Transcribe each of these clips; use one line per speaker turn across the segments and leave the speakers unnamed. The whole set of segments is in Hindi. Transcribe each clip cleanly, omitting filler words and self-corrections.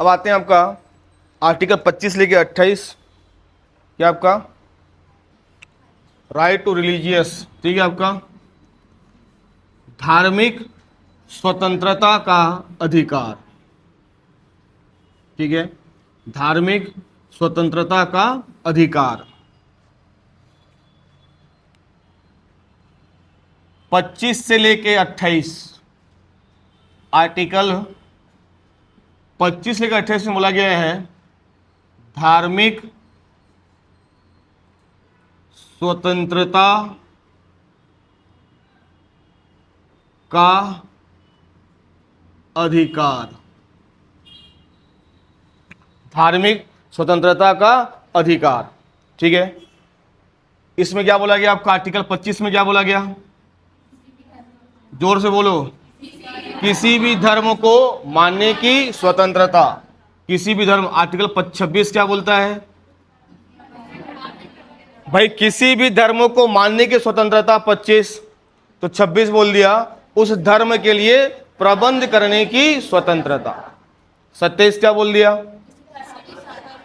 अब आते हैं आपका आर्टिकल 25 लेके 28, क्या आपका राइट टू रिलीजियस, ठीक है, आपका धार्मिक स्वतंत्रता का अधिकार, ठीक है, धार्मिक स्वतंत्रता का अधिकार। 25 से लेके 28, आर्टिकल 25 लेकर 28 में बोला गया है धार्मिक स्वतंत्रता का अधिकार, धार्मिक स्वतंत्रता का अधिकार, ठीक है। इसमें क्या बोला गया आपका आर्टिकल 25 में, क्या बोला गया, जोर से बोलो, किसी भी धर्म को मानने की स्वतंत्रता, किसी भी धर्म। आर्टिकल 26 क्या बोलता है भाई, किसी भी धर्म को मानने की स्वतंत्रता 25, तो 26 बोल दिया उस धर्म के लिए प्रबंध करने की स्वतंत्रता। 27 क्या बोल दिया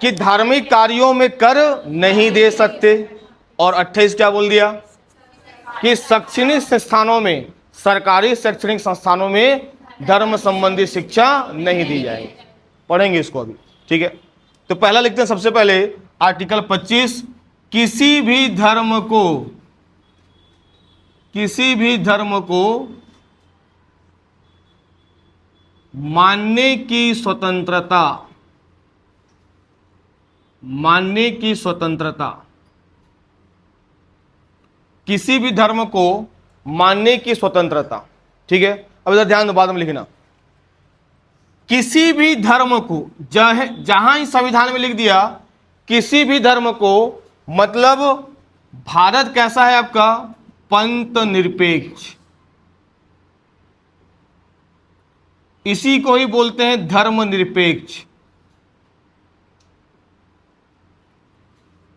कि धार्मिक कार्यों में कर नहीं दे सकते, और 28 क्या बोल दिया कि शैक्षणिक संस्थानों में, सरकारी शैक्षणिक संस्थानों में धर्म संबंधी शिक्षा नहीं दी जाएगी। पढ़ेंगे इसको अभी, ठीक है। तो पहला लिखते हैं सबसे पहले आर्टिकल 25, किसी भी धर्म को, किसी भी धर्म को मानने की स्वतंत्रता, मानने की स्वतंत्रता, किसी भी धर्म को मानने की स्वतंत्रता, ठीक है। अब इधर ध्यान दो, बाद में लिखना, किसी भी धर्म को, जहां इस संविधान में लिख दिया किसी भी धर्म को, मतलब भारत कैसा है आपका, पंथ निरपेक्ष, इसी को ही बोलते हैं धर्म निरपेक्ष,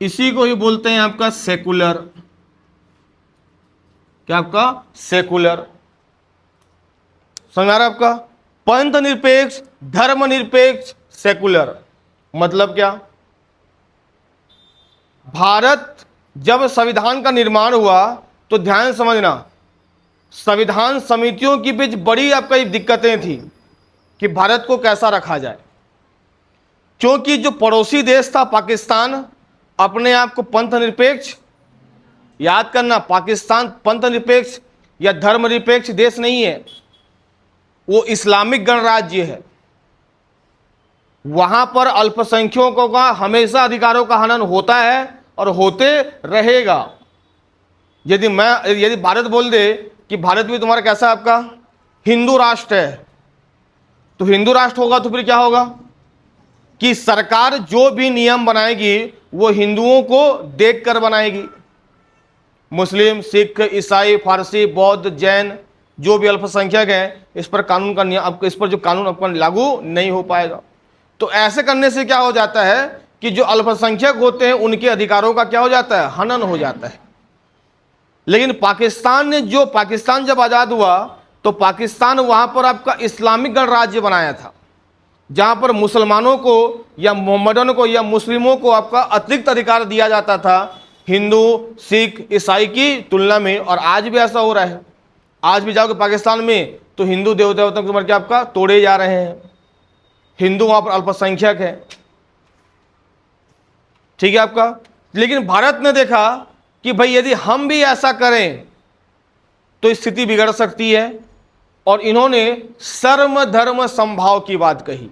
इसी को ही बोलते हैं आपका सेकुलर, क्या आपका सेकुलर, समझ आ रहा है आपका, पंथ निरपेक्ष, धर्म निरपेक्ष, सेकुलर। मतलब क्या, भारत जब संविधान का निर्माण हुआ तो ध्यान समझना, संविधान समितियों के बीच बड़ी आपका दिक्कतें थी कि भारत को कैसा रखा जाए, क्योंकि जो पड़ोसी देश था पाकिस्तान अपने आप को पंथ निरपेक्ष, याद करना पाकिस्तान पंथ निरपेक्ष या धर्म निरपेक्ष देश नहीं है, वो इस्लामिक गणराज्य है। वहां पर अल्पसंख्यकों का हमेशा अधिकारों का हनन होता है और होते रहेगा। यदि भारत बोल दे कि भारत भी तुम्हारा कैसा है आपका हिंदू राष्ट्र है, तो हिंदू राष्ट्र होगा तो फिर क्या होगा कि सरकार जो भी नियम बनाएगी वो हिंदुओं को देखकर बनाएगी। मुस्लिम, सिख, ईसाई, फारसी, बौद्ध, जैन जो भी अल्पसंख्यक हैं, इस पर कानून का नियम, इस पर जो कानून आपका लागू नहीं हो पाएगा। तो ऐसे करने से क्या हो जाता है कि जो अल्पसंख्यक होते हैं उनके अधिकारों का क्या हो जाता है, हनन हो जाता है। लेकिन पाकिस्तान जब आजाद हुआ तो पाकिस्तान वहां पर आपका इस्लामिक गणराज्य बनाया था, जहां पर मुसलमानों को या मोहम्मदन को या मुस्लिमों को आपका अतिरिक्त अधिकार दिया जाता था हिंदू, सिख, ईसाई की तुलना में। और आज भी ऐसा हो रहा है, आज भी जाओगे पाकिस्तान में तो हिंदू देवताओं के क्या आपका तोड़े जा रहे हैं, हिंदू वहां पर अल्पसंख्यक है, ठीक है आपका। लेकिन भारत ने देखा कि भाई यदि हम भी ऐसा करें तो स्थिति बिगड़ सकती है, और इन्होंने सर्व धर्म समभाव की बात कही।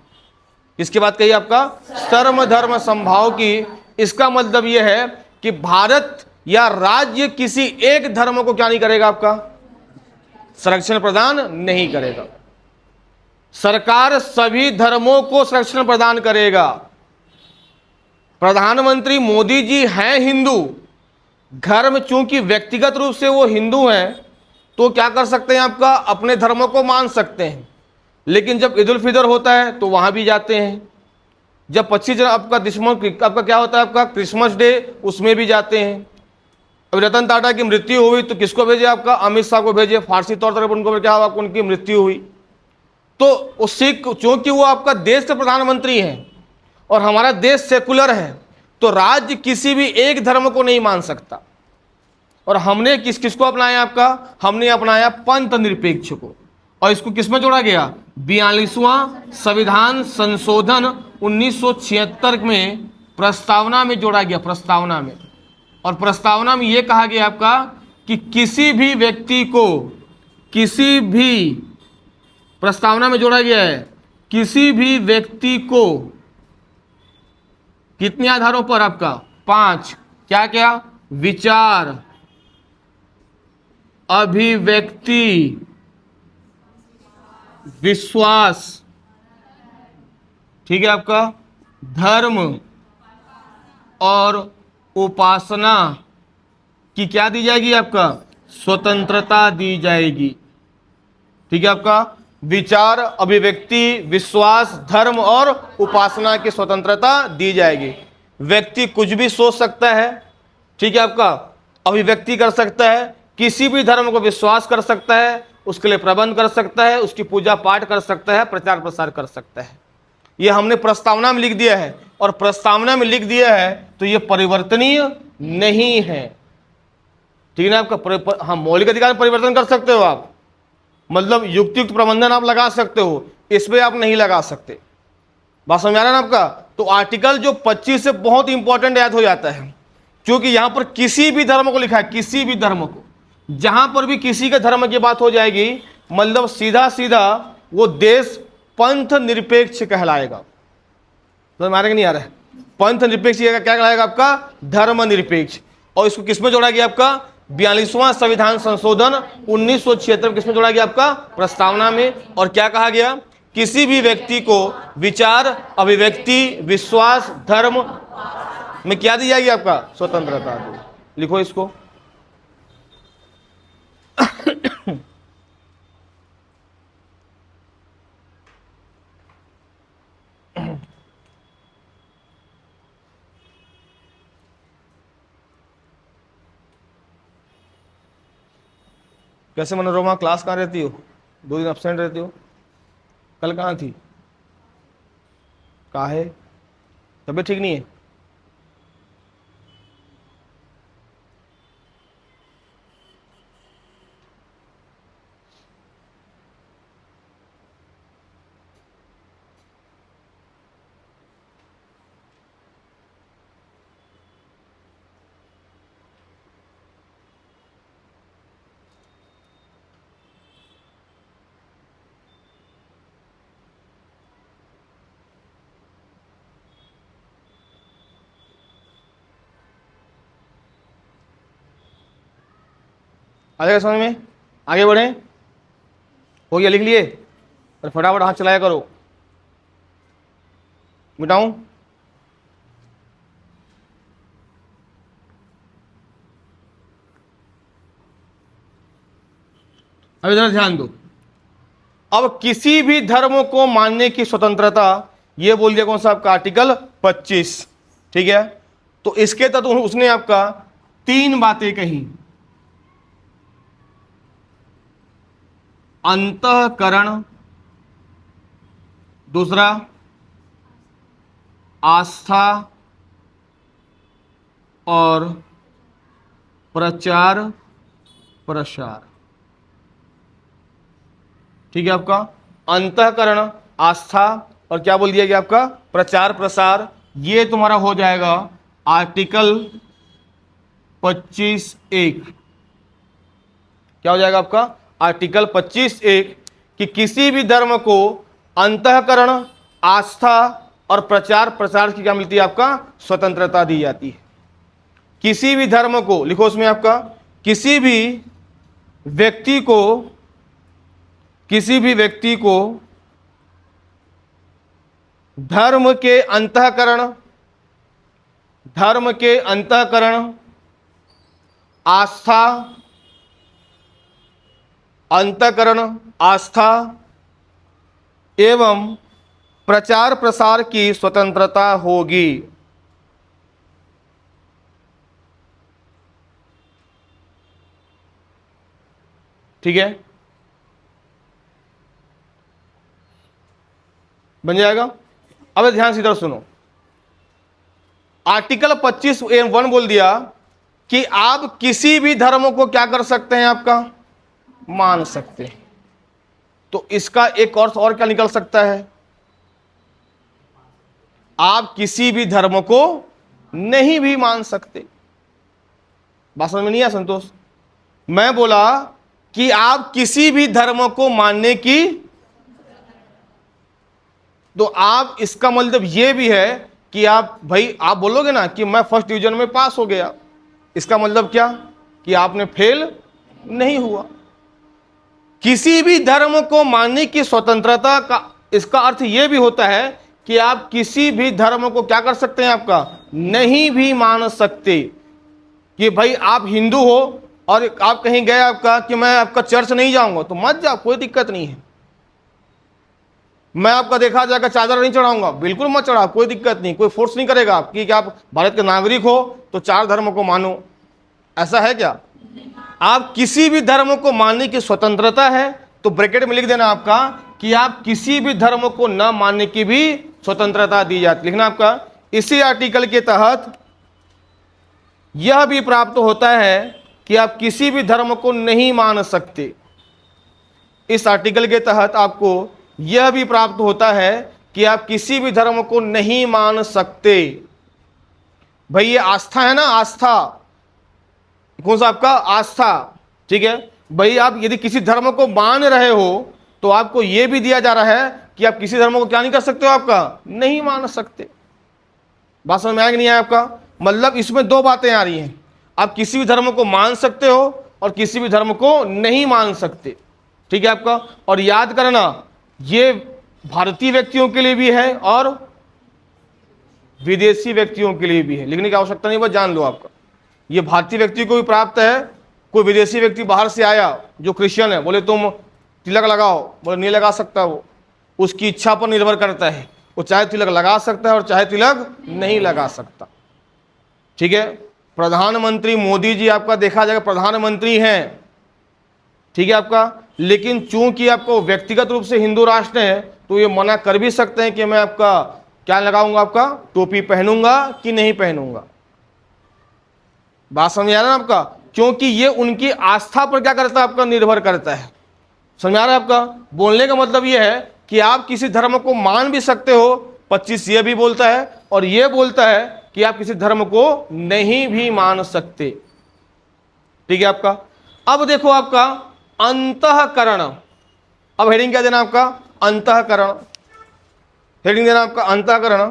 इसके बाद कही आपका सर्व धर्म समभाव की। इसका मतलब यह है कि भारत या राज्य किसी एक धर्म को क्या नहीं करेगा, आपका संरक्षण प्रदान नहीं करेगा। सरकार सभी धर्मों को संरक्षण प्रदान करेगा। प्रधानमंत्री मोदी जी हैं हिंदू, घर में चूंकि व्यक्तिगत रूप से वो हिंदू हैं तो क्या कर सकते हैं, आपका अपने धर्मों को मान सकते हैं। लेकिन जब ईद उल फितर होता है तो वहां भी जाते हैं। जब 25 आपका दिसंबर आपका क्या होता है, आपका क्रिसमस डे, उसमें भी जाते हैं। अब रतन टाटा की मृत्यु हुई तो किसको भेजे, आपका अमित शाह को भेजे। फारसी तौर पर उनको क्या हुआ, उनकी मृत्यु हुई। तो उससे क्योंकि वो आपका देश के प्रधानमंत्री हैं और हमारा देश सेकुलर है, तो राज्य किसी भी एक धर्म को नहीं मान सकता। और हमने किसको अपनाया? आपका हमने अपनाया पंथ निरपेक्ष को। और इसको किसमें जोड़ा गया? 42वां संविधान संशोधन 1976 में प्रस्तावना में जोड़ा गया, प्रस्तावना में। और प्रस्तावना में यह कहा गया आपका कि किसी भी व्यक्ति को, किसी भी, प्रस्तावना में जोड़ा गया है, किसी भी व्यक्ति को कितने आधारों पर? आपका 5। क्या क्या? विचार, अभिव्यक्ति, विश्वास, ठीक है, आपका धर्म और उपासना की क्या दी जाएगी? आपका स्वतंत्रता दी जाएगी। ठीक है, आपका विचार, अभिव्यक्ति, विश्वास, धर्म और उपासना की स्वतंत्रता दी जाएगी। व्यक्ति कुछ भी सोच सकता है, ठीक है, आपका अभिव्यक्ति कर सकता है, किसी भी धर्म को विश्वास कर सकता है, उसके लिए प्रबंध कर सकता है, उसकी पूजा पाठ कर सकता है, प्रचार प्रसार कर सकता है। ये हमने प्रस्तावना में लिख दिया है, और प्रस्तावना में लिख दिया है तो ये परिवर्तनीय नहीं है। ठीक है ना? आपका हम मौलिक अधिकार में परिवर्तन कर सकते हो आप, मतलब युक्तियुक्त प्रबंधन आप लगा सकते हो, इसमें आप नहीं लगा सकते। बात समझ आ रहा है ना आपका? तो आर्टिकल जो 25 से बहुत इंपॉर्टेंट याद हो जाता है, क्योंकि यहां पर किसी भी धर्म को लिखा है, किसी भी धर्म को। जहां पर भी किसी के धर्म की बात हो जाएगी, मतलब सीधा सीधा वो देश पंथ निरपेक्ष कहलाएगा। तो हमारे नहीं आ रहा है? पंथ निरपेक्ष क्या कहलाएगा? आपका धर्म निरपेक्ष। और इसको किसमें जोड़ा गया? आपका 42वां संविधान संशोधन 1976 किसमें जोड़ा गया? आपका प्रस्तावना में। और क्या कहा गया? किसी भी व्यक्ति को विचार, अभिव्यक्ति, विश्वास, धर्म में क्या दी जाएगी? आपका स्वतंत्रता। लिखो इसको। कैसे मनोरमा, क्लास कहाँ रहती हो? 2 दिन एब्सेंट रहती हो। कल कहाँ थी? कहाँ है? तबीयत ठीक नहीं है? आ जाएगा समझ में? आगे बढ़े? हो गया? लिख लिए? और फटाफट हाथ चलाया करो। मिटाऊं? अब इधर ध्यान दो। अब किसी भी धर्म को मानने की स्वतंत्रता, ये बोल दिया कौन सा? आपका आर्टिकल 25। ठीक है, तो इसके तहत उसने आपका 3 बातें कही। अंतःकरण, दूसरा आस्था और प्रचार प्रसार। ठीक है, आपका अंतःकरण, आस्था और क्या बोल दिया गया? आपका प्रचार प्रसार। ये तुम्हारा हो जाएगा आर्टिकल 25(1). क्या हो जाएगा आपका? आर्टिकल 25(1) कि किसी भी धर्म को अंतःकरण, आस्था और प्रचार प्रसार की क्या मिलती है? आपका स्वतंत्रता दी जाती है। किसी भी धर्म को, लिखो उसमें आपका, किसी भी व्यक्ति को, किसी भी व्यक्ति को धर्म के अंतःकरण, धर्म के अंतःकरण, आस्था, अंतःकरण, आस्था एवं प्रचार प्रसार की स्वतंत्रता होगी। ठीक है, बन जाएगा। अब ध्यान से इधर सुनो, आर्टिकल 25(1) बोल दिया कि आप किसी भी धर्म को क्या कर सकते हैं, आपका मान सकते हैं। तो इसका एक अर्थ और क्या निकल सकता है, आप किसी भी धर्म को नहीं भी मान सकते। बात समझ में नहीं आया संतोष? मैं बोला कि आप किसी भी धर्म को मानने की, तो आप इसका मतलब यह भी है कि आप भाई आप बोलोगे ना कि मैं फर्स्ट डिवीजन में पास हो गया, इसका मतलब क्या कि आपने फेल नहीं हुआ। किसी भी धर्म को मानने की स्वतंत्रता का इसका अर्थ यह भी होता है कि आप किसी भी धर्म को क्या कर सकते हैं, आपका नहीं भी मान सकते। कि भाई आप हिंदू हो और आप कहीं गए आपका कि मैं आपका चर्च नहीं जाऊंगा, तो मत जाओ, कोई दिक्कत नहीं है। मैं आपका देखा जाकर चादर नहीं चढ़ाऊंगा, बिल्कुल मत चढ़ाओ, कोई दिक्कत नहीं, कोई फोर्स नहीं करेगा आपकी कि आप भारत के नागरिक हो तो 4 धर्म को मानो, ऐसा है क्या? आप किसी भी धर्म को मानने की स्वतंत्रता है, तो ब्रैकेट में लिख देना आपका कि आप किसी भी धर्म को न मानने की भी स्वतंत्रता दी जाती, लिखना आपका। इसी आर्टिकल के तहत यह भी प्राप्त होता है कि आप किसी भी धर्म को नहीं मान सकते। इस आर्टिकल के तहत आपको यह भी प्राप्त होता है कि आप किसी भी धर्म को नहीं मान सकते। भाई ये आस्था है ना, आस्था, कौन सा आपका आस्था, ठीक है भाई। आप यदि किसी धर्म को मान रहे हो तो आपको यह भी दिया जा रहा है कि आप किसी धर्म को क्या नहीं कर सकते हो, आपका नहीं मान सकते। बात समझ में आया कि नहीं आया आपका? मतलब इसमें 2 बातें आ रही हैं, आप किसी भी धर्म को मान सकते हो और किसी भी धर्म को नहीं मान सकते, ठीक है आपका। और याद करना ये भारतीय व्यक्तियों के लिए भी है और विदेशी व्यक्तियों के लिए भी है, लिखने की आवश्यकता नहीं, बस जान लो आपका। ये भारतीय व्यक्ति को भी प्राप्त है, कोई विदेशी व्यक्ति बाहर से आया जो क्रिश्चियन है, बोले तुम तिलक लगाओ, बोले नहीं लगा सकता, वो उसकी इच्छा पर निर्भर करता है, वो चाहे तिलक लगा सकता है और चाहे तिलक नहीं लगा सकता, ठीक है। प्रधानमंत्री मोदी जी आपका देखा जाएगा प्रधानमंत्री हैं, ठीक है आपका, लेकिन चूंकि आपको व्यक्तिगत रूप से हिंदू राष्ट्र है तो ये मना कर भी सकते हैं कि मैं आपका क्या लगाऊंगा, आपका टोपी पहनूंगा कि नहीं पहनूंगा। बात समझ आ रहा है आपका? क्योंकि ये उनकी आस्था पर क्या करता है, आपका निर्भर करता है। समझ आ रहा है आपका? बोलने का मतलब ये है कि आप किसी धर्म को मान भी सकते हो, 25 ये भी बोलता है और ये बोलता है कि आप किसी धर्म को नहीं भी मान सकते, ठीक है आपका। अब देखो आपका अंतःकरण, अब हेडिंग क्या देना आपका, अंतःकरण, हेडिंग देना आपका अंतःकरण।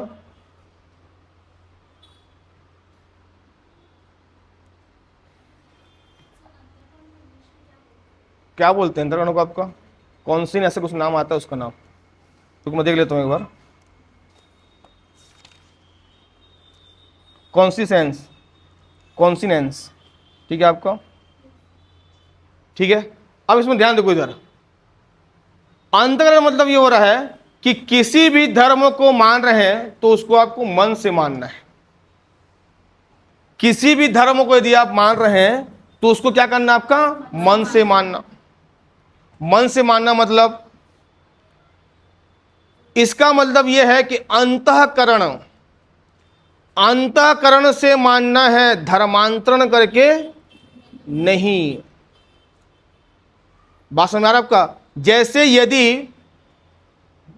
क्या बोलते हैं अंतःकरण को आपका? कौन सी ऐसे कुछ नाम आता है उसका नाम, तो मैं देख लेता हूं एक बार। कॉन्सिसेंस, कॉन्सिनेंस, ठीक है आपका, ठीक है। अब इसमें ध्यान देखो, इधर अंतःकरण मतलब ये हो रहा है कि किसी भी धर्म को मान रहे हैं तो उसको आपको मन से मानना है। किसी भी धर्म को यदि आप मान रहे हैं तो उसको क्या करना, आपका मन से मानना। मन से मानना मतलब, इसका मतलब यह है कि अंतःकरण, अंतःकरण से मानना है, धर्मांतरण करके नहीं। बात समझ आ रहा है आपका? जैसे यदि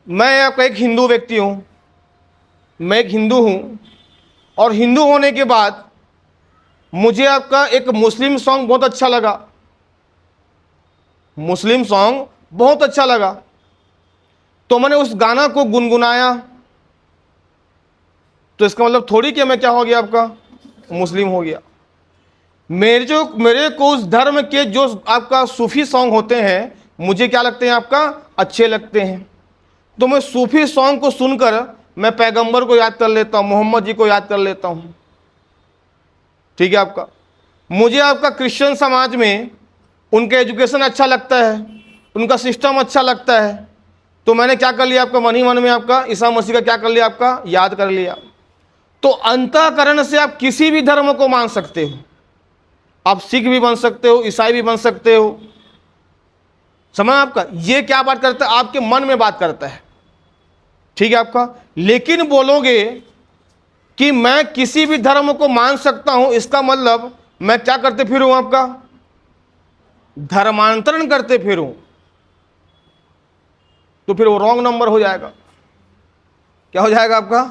मैं आपका एक हिंदू व्यक्ति हूं, मैं एक हिंदू हूं और हिंदू होने के बाद मुझे आपका एक मुस्लिम सॉन्ग बहुत अच्छा लगा, मुस्लिम सॉन्ग बहुत अच्छा लगा, तो मैंने उस गाना को गुनगुनाया, तो इसका मतलब थोड़ी कि मैं क्या हो गया, आपका मुस्लिम हो गया। मेरे को उस धर्म के जो आपका सूफी सॉन्ग होते हैं मुझे क्या लगते हैं, आपका अच्छे लगते हैं, तो मैं सूफी सॉन्ग को सुनकर मैं पैगंबर को याद कर लेता हूं, मोहम्मद जी को याद कर लेता हूं, ठीक है आपका। मुझे आपका क्रिश्चियन समाज में उनका एजुकेशन अच्छा लगता है, उनका सिस्टम अच्छा लगता है, तो मैंने क्या कर लिया, आपका मन ही मन में आपका ईसा मसीह का क्या कर लिया, आपका याद कर लिया। तो अंतःकरण से आप किसी भी धर्म को मान सकते हो, आप सिख भी बन सकते हो, ईसाई भी बन सकते हो। समझ आपका? ये क्या बात करता है, आपके मन में बात करता है। ठीक है आपका। लेकिन बोलोगे कि मैं किसी भी धर्म को मान सकता हूं, इसका मतलब मैं क्या करते फिरूं, आपका धर्मांतरण करते फिरूं, तो फिर वो रॉन्ग नंबर हो जाएगा। क्या हो जाएगा आपका?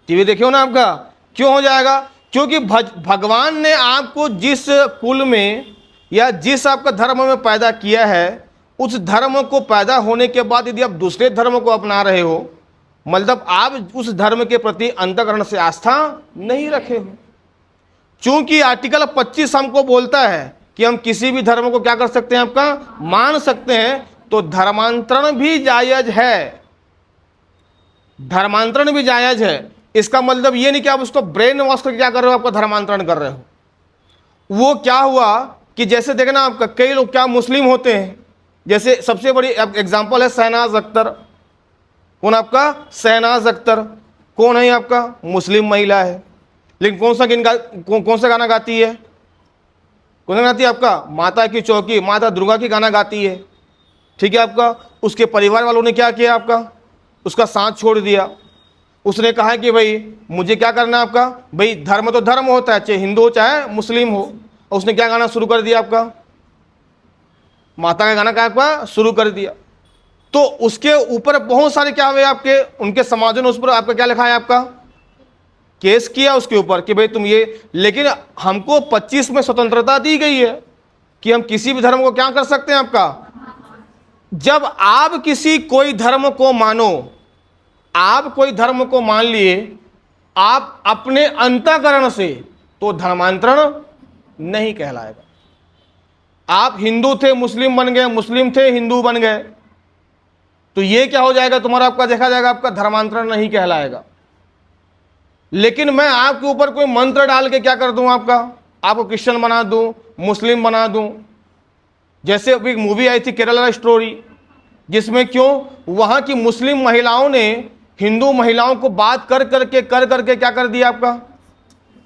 टीवी देखियो ना आपका। क्यों हो जाएगा? क्योंकि भगवान ने आपको जिस कुल में या जिस आपका धर्म में पैदा किया है, उस धर्म को पैदा होने के बाद यदि आप दूसरे धर्म को अपना रहे हो, मतलब आप उस धर्म के प्रति अंतःकरण से आस्था नहीं रखे हो। चूंकि आर्टिकल 25 हमको बोलता है कि हम किसी भी धर्म को क्या कर सकते हैं, आपका मान सकते हैं, तो धर्मांतरण भी जायज है। धर्मांतरण भी जायज है। इसका मतलब ये नहीं कि आप उसको ब्रेन वॉश करके क्या कर रहे हो, आपका धर्मांतरण कर रहे हो। वो क्या हुआ कि जैसे देखना आपका कई लोग क्या मुस्लिम होते हैं, जैसे सबसे बड़ी एग्जांपल है शहनाज अख्तर। कौन आपका? शहनाज अख्तर कौन है? आपका मुस्लिम महिला है, लेकिन कौन सा गाना गाती है? कौन सा गाती है? आपका माता की चौकी, माता दुर्गा की गाना गाती है। ठीक है आपका। उसके परिवार वालों ने क्या किया, आपका उसका साथ छोड़ दिया। उसने कहा कि भाई मुझे क्या करना है, आपका भाई धर्म तो धर्म होता है, चाहे हिंदू हो चाहे मुस्लिम हो। और उसने क्या गाना शुरू कर दिया, आपका माता का गाना क्या आपका शुरू कर दिया। तो उसके ऊपर बहुत सारे क्या हुए आपके, उनके समाजों ने उस पर आपका क्या लिखा है, आपका केस किया उसके ऊपर कि भाई तुम ये। लेकिन हमको 25 में स्वतंत्रता दी गई है कि हम किसी भी धर्म को क्या कर सकते हैं, आपका जब आप किसी कोई धर्म को मानो, आप कोई धर्म को मान लिए आप अपने अंतःकरण से, तो धर्मांतरण नहीं कहलाएगा। आप हिंदू थे मुस्लिम बन गए, मुस्लिम थे हिंदू बन गए, तो ये क्या हो जाएगा तुम्हारा, आपका देखा जाएगा आपका धर्मांतरण नहीं कहलाएगा। लेकिन मैं आपके ऊपर कोई मंत्र डाल के क्या कर दूं, आपको क्रिश्चियन बना दूं, मुस्लिम बना दूं। जैसे अभी एक मूवी आई थी केरला स्टोरी, जिसमें क्यों वहां की मुस्लिम महिलाओं ने हिंदू महिलाओं को बात कर करके क्या कर दिया, आपका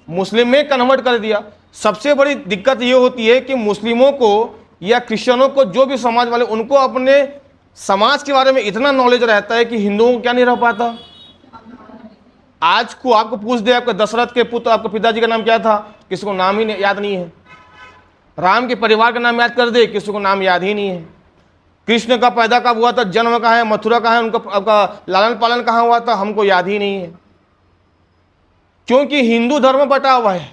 मुस्लिम में कन्वर्ट कर दिया। सबसे बड़ी दिक्कत ये होती है कि मुस्लिमों को या क्रिश्चियनों को, जो भी समाज वाले, उनको अपने समाज के बारे में इतना नॉलेज रहता है कि हिंदुओं को क्या नहीं रह पाता। आज को आपको पूछ दे आपके दशरथ के पुत्र, आपके पिताजी का नाम क्या था, किसी को नाम ही याद नहीं है। राम के परिवार का नाम याद कर दे, किसी को नाम याद ही नहीं है। कृष्ण का पैदा कब हुआ था, जन्म कहाँ है, मथुरा कहाँ है, उनका आपका लालन पालन कहाँ हुआ था, हमको याद ही नहीं है। क्योंकि हिंदू धर्म बटा हुआ है,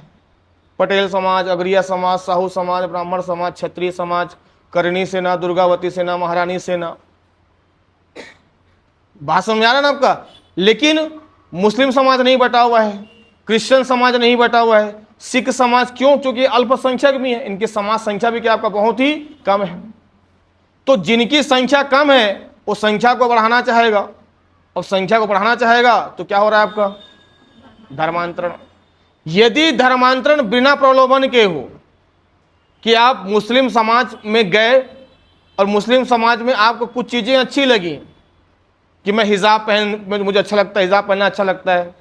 पटेल समाज, अग्रिया समाज, साहू समाज, ब्राह्मण समाज, क्षत्रिय समाज, करणी सेना, दुर्गावती सेना, महारानी सेना। बात समझ आ रहा है ना आपका। लेकिन मुस्लिम समाज नहीं बटा हुआ है, क्रिश्चियन समाज नहीं बटा हुआ है, सिख समाज क्यों? क्योंकि अल्पसंख्यक भी है, इनकी समाज संख्या भी क्या आपका बहुत ही कम है। तो जिनकी संख्या कम है वो संख्या को बढ़ाना चाहेगा, और संख्या को बढ़ाना चाहेगा तो क्या हो रहा है, आपका धर्मांतरण। यदि धर्मांतरण बिना प्रलोभन के हो कि आप मुस्लिम समाज में गए और मुस्लिम समाज में आपको कुछ चीज़ें अच्छी लगी कि मैं हिजाब पहन, मुझे अच्छा लगता है, हिजाब पहनना अच्छा लगता है,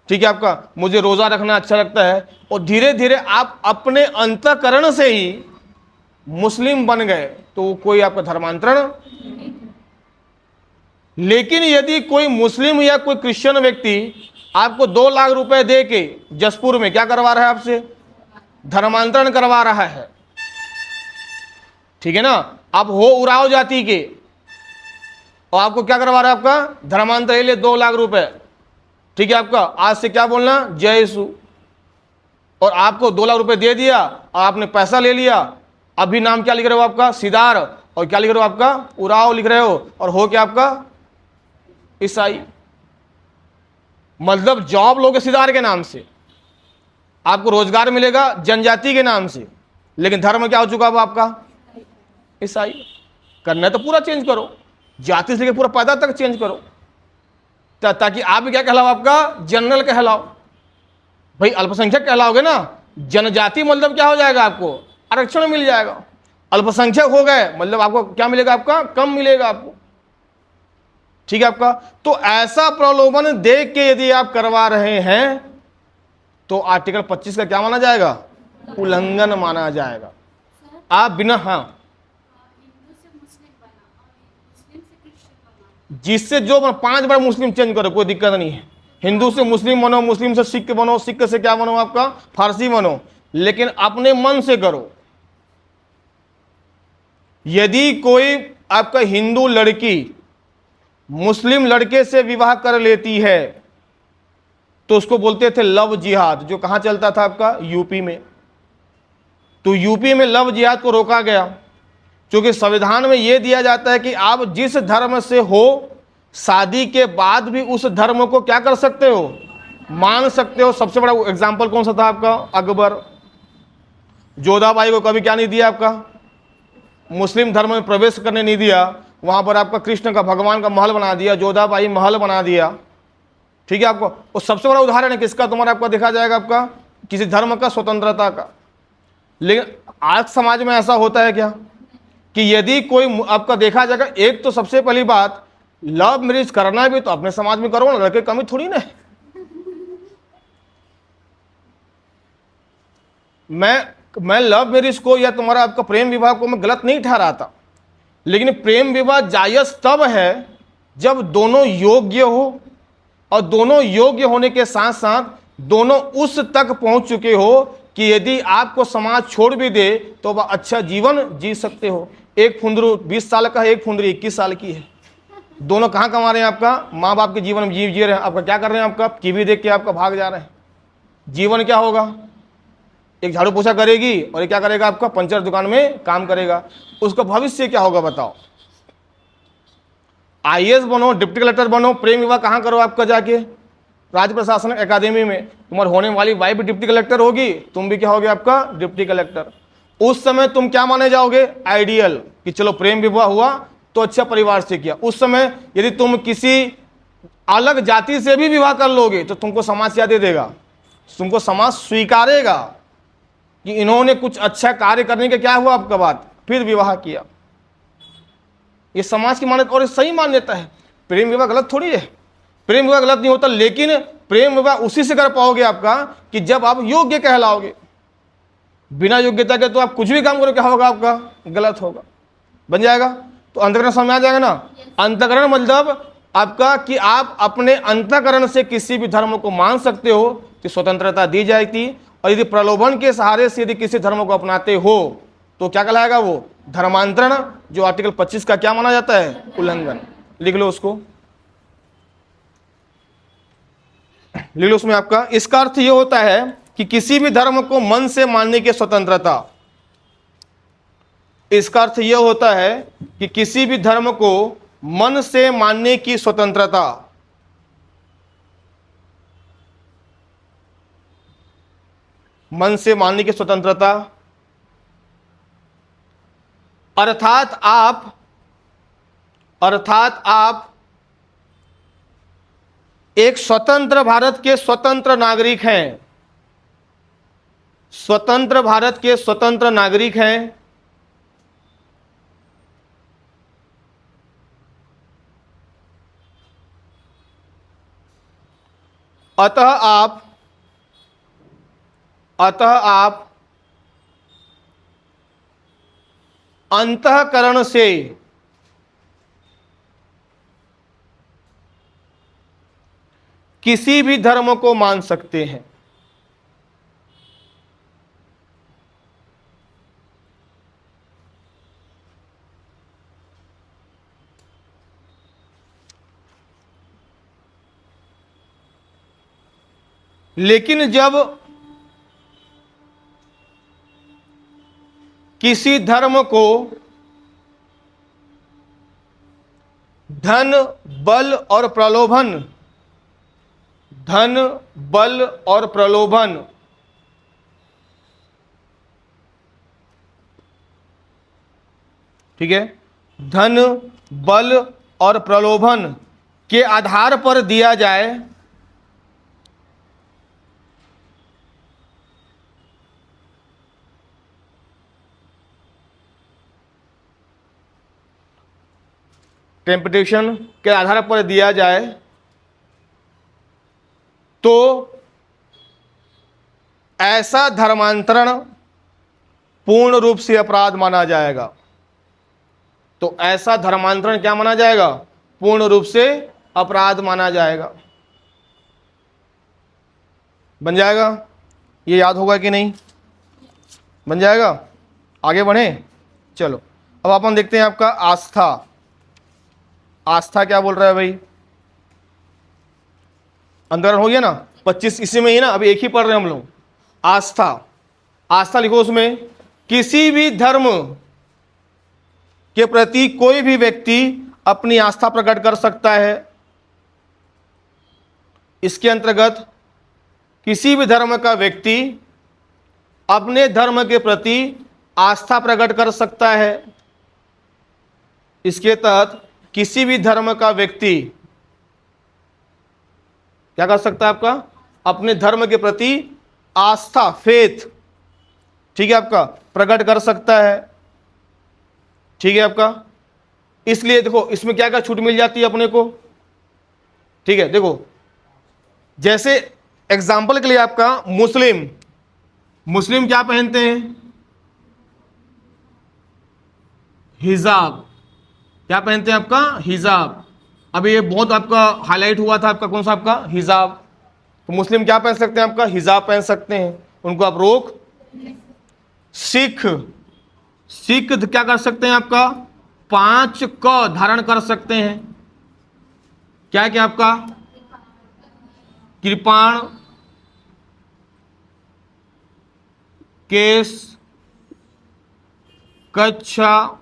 ठीक है आपका, मुझे रोज़ा रखना अच्छा लगता है, और धीरे धीरे आप अपने अंतःकरण से ही मुस्लिम बन गए, तो कोई आपका धर्मांतरण। लेकिन यदि कोई मुस्लिम या कोई क्रिश्चियन व्यक्ति आपको 2 लाख रुपए दे के जसपुर में क्या करवा रहा है, आपसे धर्मांतरण करवा रहा है, ठीक है ना, आप हो उराव जाति के, और आपको क्या करवा रहा है, आपका धर्मांतरण ले 2 लाख रुपए, ठीक है आपका, आज से क्या बोलना, जय यीशु। और आपको 2 लाख रुपए दे दिया और आपने पैसा ले लिया। अभी नाम क्या लिख रहे हो, आपका सिदार, और क्या लिख रहे हो, आपका उराव लिख रहे हो, और हो क्या आपका ईसाई। मतलब जॉब लोगे सिदार के नाम से, आपको रोजगार मिलेगा जनजाति के नाम से, लेकिन धर्म क्या हो चुका अब आपका ईसाई। करना है तो पूरा चेंज करो, जाति से लेकर पूरा पैदा तक चेंज करो, ताकि आप भी क्या कहलाओ, आपका जनरल कहलाओ। भाई अल्पसंख्यक कहलाओगे ना, जनजाति मतलब क्या हो जाएगा, आपको आरक्षण मिल जाएगा। अल्पसंख्यक हो गए मतलब आपको क्या मिलेगा, आपका कम मिलेगा आपको, ठीक है आपका। तो ऐसा प्रलोभन देख के यदि आप करवा रहे हैं तो आर्टिकल 25 का क्या माना जाएगा, उल्लंघन माना जाएगा। आप बिना, हाँ जिससे जो 5 बार मुस्लिम चेंज करो, कोई दिक्कत नहीं है। हिंदू से मुस्लिम बनो, मुस्लिम से सिख बनो, सिख से क्या बनो आपका, फारसी बनो, लेकिन अपने मन से करो। यदि कोई आपका हिंदू लड़की मुस्लिम लड़के से विवाह कर लेती है तो उसको बोलते थे लव जिहाद, जो कहां चलता था आपका, यूपी में। तो यूपी में लव जिहाद को रोका गया, क्योंकि संविधान में यह दिया जाता है कि आप जिस धर्म से हो, शादी के बाद भी उस धर्म को क्या कर सकते हो, मान सकते हो। सबसे बड़ा एग्जाम्पल कौन सा था आपका, अकबर। जोधाबाई को कभी क्या नहीं दिया आपका, मुस्लिम धर्म में प्रवेश करने नहीं दिया। वहां पर आपका कृष्ण का, भगवान का महल बना दिया, जोधाबाई महल बना दिया। ठीक है, आपको वो सबसे बड़ा उदाहरण है किसका, तुम्हारा आपका देखा जाएगा आपका किसी धर्म का, स्वतंत्रता का। लेकिन आज समाज में ऐसा होता है क्या कि यदि कोई आपका देखा जाएगा, एक तो सबसे पहली बात, लव मैरिज करना भी तो अपने समाज में करो ना, लड़के कमी थोड़ी ना है। मैं लव मैरिज को या तुम्हारा आपका प्रेम विवाह को मैं गलत नहीं ठहराता, लेकिन प्रेम विवाह जायज तब है जब दोनों योग्य हो, और दोनों योग्य होने के साथ साथ दोनों उस तक पहुंच चुके हो कि यदि आपको समाज छोड़ भी दे तो वह अच्छा जीवन जी सकते हो। एक फुंदरू 20 साल का है, एक फुंदरी 21 साल की है, दोनों कहाँ कमा रहे हैं आपका, माँ बाप के जीवन में जी रहे हैं। आपका क्या कर रहे हैं, आपका टीवी देख के आपका भाग जा रहे हैं। जीवन क्या होगा, एक झाड़ू पोछा करेगी और ये क्या करेगा, आपका पंचर दुकान में काम करेगा। उसका भविष्य क्या होगा बताओ। आईएएस बनो, डिप्टी कलेक्टर बनो, प्रेम विवाह कहाँ करो आपका, जाके राज्य प्रशासन अकादमी में। तुम्हारी होने वाली वाइफ भी डिप्टी कलेक्टर होगी, तुम भी क्या होगे आपका, डिप्टी कलेक्टर। उस समय तुम क्या माने जाओगे, आइडियल, कि चलो प्रेम विवाह हुआ तो अच्छा परिवार से किया। उस समय यदि तुम किसी अलग जाति से भी विवाह कर लोगे तो तुमको समाज क्या दे देगा, तुमको समाज स्वीकारेगा कि इन्होंने कुछ अच्छा कार्य करने के क्या हुआ आपका बात, फिर विवाह किया। ये समाज की मान्यता और सही मान्यता है। प्रेम विवाह गलत थोड़ी है, प्रेम विवाह गलत नहीं होता, लेकिन प्रेम विवाह उसी से कर पाओगे आपका कि जब आप योग्य कहलाओगे। बिना योग्यता के तो आप कुछ भी काम करो, क्या होगा आपका, गलत होगा, बन जाएगा। तो अंतःकरण समझ आ जाएगा ना। अंतःकरण मतलब आपका कि आप अपने अंतःकरण से किसी भी धर्म को मान सकते हो, कि स्वतंत्रता दी जाएगी। और यदि प्रलोभन के सहारे से यदि किसी धर्म को अपनाते हो तो क्या कहलाएगा, वो धर्मांतरण, जो आर्टिकल 25 का क्या माना जाता है, उल्लंघन। लिख लो उसको, लिख लो उसमें आपका। इसका अर्थ ये होता है कि किसी भी धर्म को मन से मानने की स्वतंत्रता। इसका अर्थ यह होता है कि किसी भी धर्म को मन से मानने की स्वतंत्रता। मन से मानने की स्वतंत्रता अर्थात आप एक स्वतंत्र भारत के स्वतंत्र नागरिक हैं, स्वतंत्र भारत के स्वतंत्र नागरिक हैं। अतः आप अंतःकरण से किसी भी धर्म को मान सकते हैं। लेकिन जब किसी धर्म को धन, बल और प्रलोभन, धन, बल और प्रलोभन, ठीक है, धन, बल और प्रलोभन के आधार पर दिया जाए टेम्पटेशन के आधार पर दिया जाए तो ऐसा धर्मांतरण पूर्ण रूप से अपराध माना जाएगा। तो ऐसा धर्मांतरण क्या माना जाएगा, पूर्ण रूप से अपराध माना जाएगा। बन जाएगा? ये याद होगा कि नहीं? बन जाएगा? आगे बढ़े? चलो अब अपन देखते हैं आपका आस्था। आस्था क्या बोल रहा है भाई? अंतरण हो गया ना, 25 इसी में ही ना, अभी एक ही पढ़ रहे हैं हम लोग। आस्था, आस्था लिखो उसमें, किसी भी धर्म के प्रति कोई भी व्यक्ति अपनी आस्था प्रकट कर सकता है। इसके अंतर्गत किसी भी धर्म का व्यक्ति अपने धर्म के प्रति आस्था प्रकट कर सकता है। इसके तहत किसी भी धर्म का व्यक्ति क्या कर सकता है? आपका अपने धर्म के प्रति आस्था, फेथ, ठीक है, आपका प्रकट कर सकता है। ठीक है आपका। इसलिए देखो इसमें क्या क्या छूट मिल जाती है अपने को। ठीक है, देखो जैसे एग्जाम्पल के लिए आपका मुस्लिम, मुस्लिम क्या पहनते हैं? हिजाब। क्या पहनते हैं? आपका हिजाब। अभी ये बहुत आपका हाईलाइट हुआ था, आपका कौन सा? आपका हिजाब। तो मुस्लिम क्या पहन सकते हैं? आपका हिजाब पहन सकते हैं, उनको आप रोक। सिख, सिख क्या कर सकते हैं? आपका 5 क धारण कर सकते हैं। क्या क्या? आपका कृपाण, केस, कच्छा,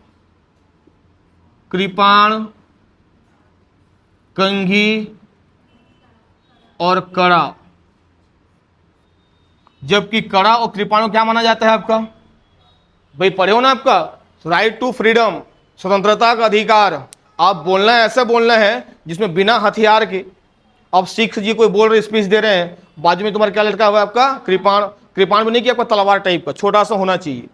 कृपाण, कंघी और कड़ा। जबकि कड़ा और कृपाणु क्या माना जाता है? आपका भाई पढ़े हो ना, आपका राइट टू फ्रीडम, स्वतंत्रता का अधिकार। आप बोलना है, ऐसा बोलना है जिसमें बिना हथियार के। अब सिख जी कोई बोल रहे, स्पीच दे रहे हैं, बाजू में तुम्हारा क्या लटका हुआ है? आपका कृपाण। कृपाण भी नहीं किया, आपका तलवार टाइप का छोटा सा होना चाहिए,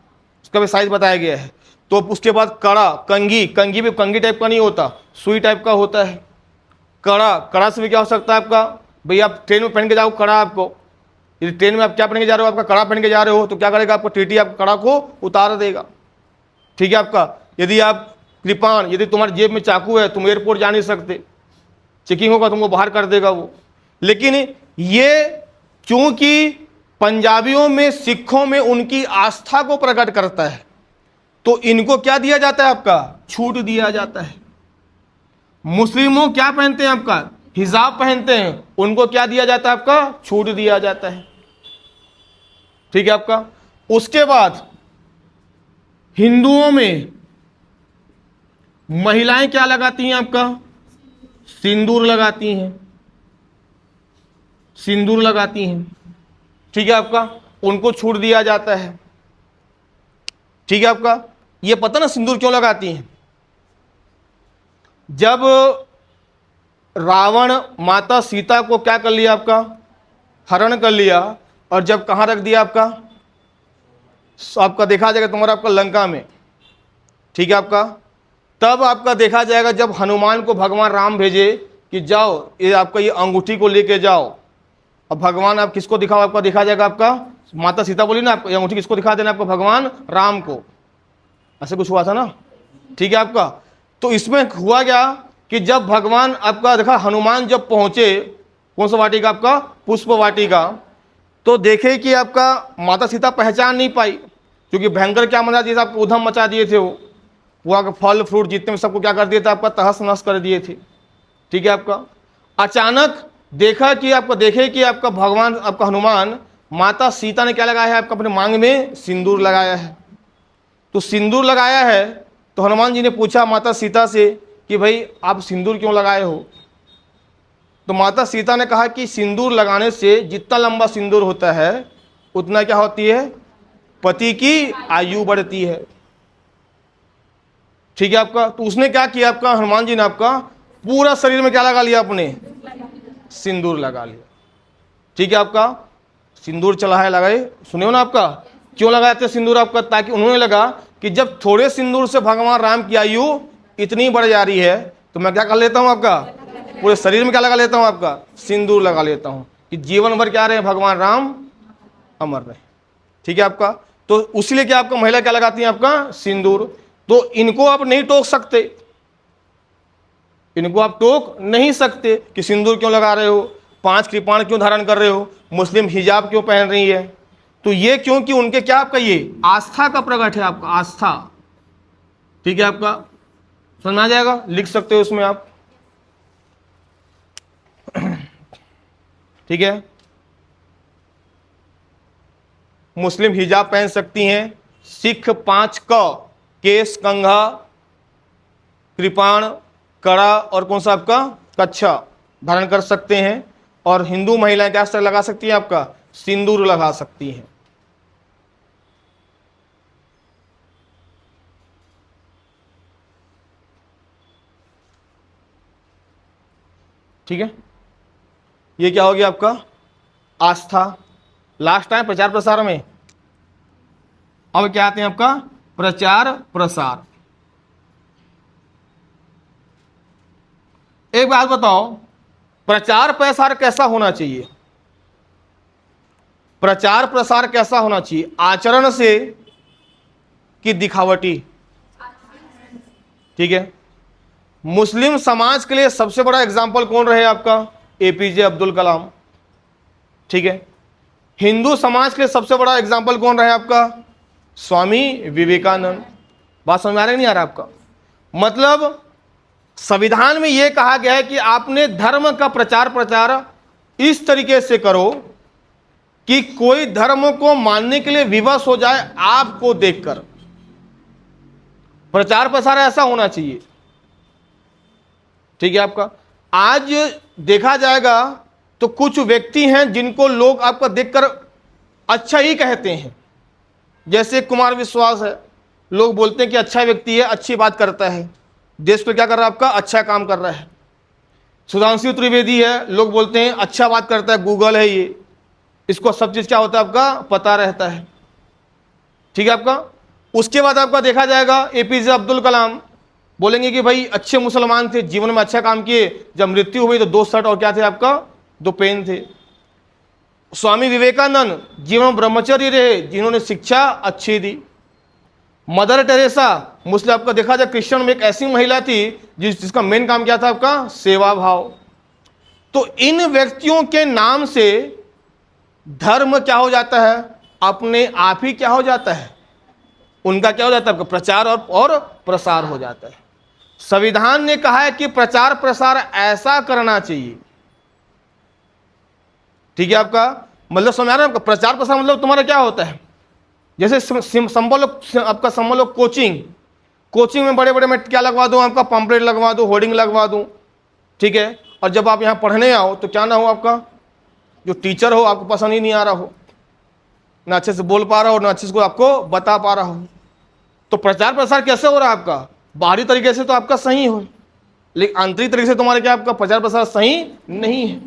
उसका भी साइज बताया गया है। तो उसके बाद कड़ा, कंघी, कंघी भी कंघी टाइप का नहीं होता, सुई टाइप का होता है। कड़ा, कड़ा से भी क्या हो सकता है? आपका भाई आप ट्रेन में पहन के जाओ कड़ा, आपको यदि ट्रेन में आप क्या पहन के जा रहे हो? आपका कड़ा पहन के जा रहे हो तो क्या करेगा? आपको टीटी आपको कड़ा को उतार देगा। ठीक है आपका। यदि आप कृपाण, यदि तुम्हारी जेब में चाकू है, तुम एयरपोर्ट जा नहीं सकते, चेकिंग होगा, तुमको बाहर कर देगा वो। लेकिन ये चूंकि पंजाबियों में, सिखों में उनकी आस्था को प्रकट करता है, तो इनको क्या दिया जाता है? आपका छूट दिया जाता है। मुस्लिमों क्या पहनते हैं? आपका हिजाब पहनते हैं, उनको क्या दिया जाता है? आपका छूट दिया जाता है। ठीक है आपका। उसके बाद हिंदुओं में महिलाएं क्या लगाती हैं? आपका सिंदूर लगाती हैं, सिंदूर लगाती हैं। ठीक है आपका, उनको छूट दिया जाता है। ठीक है आपका। ये पता ना सिंदूर क्यों लगाती हैं? जब रावण माता सीता को क्या कर लिया? आपका हरण कर लिया, और जब कहाँ रख दिया? आपका देखा जाएगा तुम्हारा आपका लंका में। ठीक है आपका। तब आपका देखा जाएगा जब हनुमान को भगवान राम भेजे कि जाओ ये आपका ये अंगूठी को लेके जाओ। अब भगवान आप किसको दिखाओ? आपका देखा जाएगा आपका माता सीता बोली ना, आपको ये अंगूठी किसको दिखा देना? आपको भगवान राम को। ऐसे कुछ हुआ था ना। ठीक है आपका। तो इसमें हुआ क्या कि जब भगवान आपका देखा, हनुमान जब पहुंचे कौन सा वाटिका? आपका पुष्प वाटिका। तो देखे कि आपका माता सीता पहचान नहीं पाई, क्योंकि भयंकर क्या मचा दिए थे? आपको उधम मचा दिए थे वो। वहाँ के फल फ्रूट जितने में सबको क्या कर दिए थे? आपका तहस नहस कर दिए थे। ठीक है आपका। अचानक देखा कि आपका देखे कि आपका भगवान आपका हनुमान, माता सीता ने क्या लगाया है? आपका अपने मांग में सिंदूर लगाया है। तो सिंदूर लगाया है तो हनुमान जी ने पूछा माता सीता से कि भाई आप सिंदूर क्यों लगाए हो? तो माता सीता ने कहा कि सिंदूर लगाने से जितना लंबा सिंदूर होता है उतना क्या होती है? पति की आयु बढ़ती है। ठीक है आपका। तो उसने क्या किया? आपका हनुमान जी ने आपका पूरा शरीर में क्या लगा लिया? अपने सिंदूर लगा लिया। ठीक है आपका। सिंदूर चला है लगाए, सुनियो ना आपका क्यों लगाए थे सिंदूर? आपका ताकि उन्होंने लगा कि जब थोड़े सिंदूर से भगवान राम की आयु इतनी बढ़ जा रही है तो मैं क्या कर लेता हूं? आपका पूरे शरीर में क्या लगा लेता हूं? आपका सिंदूर लगा लेता हूं कि जीवन भर क्या रहे? भगवान राम अमर रहे। ठीक है आपका। तो उसीलिए क्या आपका महिला क्या लगाती है? आपका सिंदूर। तो इनको आप नहीं टोक सकते। इनको आप टोक नहीं सकते कि सिंदूर क्यों लगा रहे हो, 5 कृपाण क्यों धारण कर रहे हो, मुस्लिम हिजाब क्यों पहन रही है। तो ये क्योंकि उनके क्या आपका ये आस्था का प्रकट है, आपका आस्था। ठीक है, आपका समझ में आ जाएगा, लिख सकते हो उसमें आप। ठीक है, मुस्लिम हिजाब पहन सकती हैं, सिख 5 केस, कंघा, कृपाण, कड़ा और कौन सा आपका कच्छा धारण कर सकते हैं। और हिंदू महिलाएं क्या लगा सकती हैं, आपका सिंदूर लगा सकती हैं। ठीक है, ये क्या हो गया आपका आस्था। लास्ट टाइम प्रचार प्रसार में, अब क्या आते हैं आपका प्रचार प्रसार। एक बात बताओ, प्रचार प्रसार कैसा होना चाहिए, प्रचार प्रसार कैसा होना चाहिए, आचरण से कि दिखावटी। ठीक है, मुस्लिम समाज के लिए सबसे बड़ा एग्जाम्पल कौन रहे, आपका एपीजे अब्दुल कलाम। ठीक है, हिंदू समाज के लिए सबसे बड़ा एग्जाम्पल कौन रहे, आपका स्वामी विवेकानंद। बात समझ में आ रहा है नहीं आ रहा आपका, मतलब संविधान में यह कहा गया है कि आपने धर्म का प्रचार प्रचार इस तरीके से करो कि कोई धर्म को मानने के लिए विवश हो जाए आपको देखकर। प्रचार प्रसार ऐसा होना चाहिए। ठीक है, आपका आज देखा जाएगा तो कुछ व्यक्ति हैं जिनको लोग आपका देखकर अच्छा ही कहते हैं, जैसे कुमार विश्वास है, लोग बोलते हैं कि अच्छा व्यक्ति है, अच्छी बात करता है, देश को क्या कर रहा है, आपका अच्छा काम कर रहा है। सुधांशु त्रिवेदी है, लोग बोलते हैं अच्छा बात करता है, गूगल है ये, इसको सब चीज क्या होता है आपका पता रहता है। ठीक है, आपका उसके बाद आपका देखा जाएगा एपीजे अब्दुल कलाम, बोलेंगे कि भाई अच्छे मुसलमान थे, जीवन में अच्छा काम किए, जब मृत्यु हुई तो 2 शर्ट और क्या थे आपका 2 पेन थे। स्वामी विवेकानंद जीवन में ब्रह्मचर्य रहे, जिन्होंने शिक्षा अच्छी दी। मदर टेरेसा मुस्लिम आपका देखा जाए क्रिश्चियन में एक ऐसी महिला थी जिसका मेन काम क्या था, आपका सेवा भाव। तो इन व्यक्तियों के नाम से धर्म क्या हो जाता है, अपने आप ही क्या हो जाता है, उनका क्या हो जाता है, प्रचार और प्रसार हो जाता है। संविधान ने कहा है कि प्रचार प्रसार ऐसा करना चाहिए। ठीक है, आपका मतलब समझ आ रहा है, आपका प्रचार प्रसार मतलब तुम्हारा क्या होता है, जैसे आपका समझ लो कोचिंग में बड़े बड़े मैं क्या लगवा दूं, आपका पंपलेट लगवा दूं, होर्डिंग लगवा दूं। ठीक है, और जब आप यहां पढ़ने आओ तो क्या ना हो, आपका जो टीचर हो आपको पसंद ही नहीं आ रहा हो, ना अच्छे से बोल पा रहा हो, ना अच्छे से आपको बता पा रहा हो। तो प्रचार प्रसार कैसे हो रहा है, आपका बाहरी तरीके से तो आपका सही हो, लेकिन आंतरिक तरीके से तुम्हारे क्या आपका प्रचार प्रसार सही नहीं है।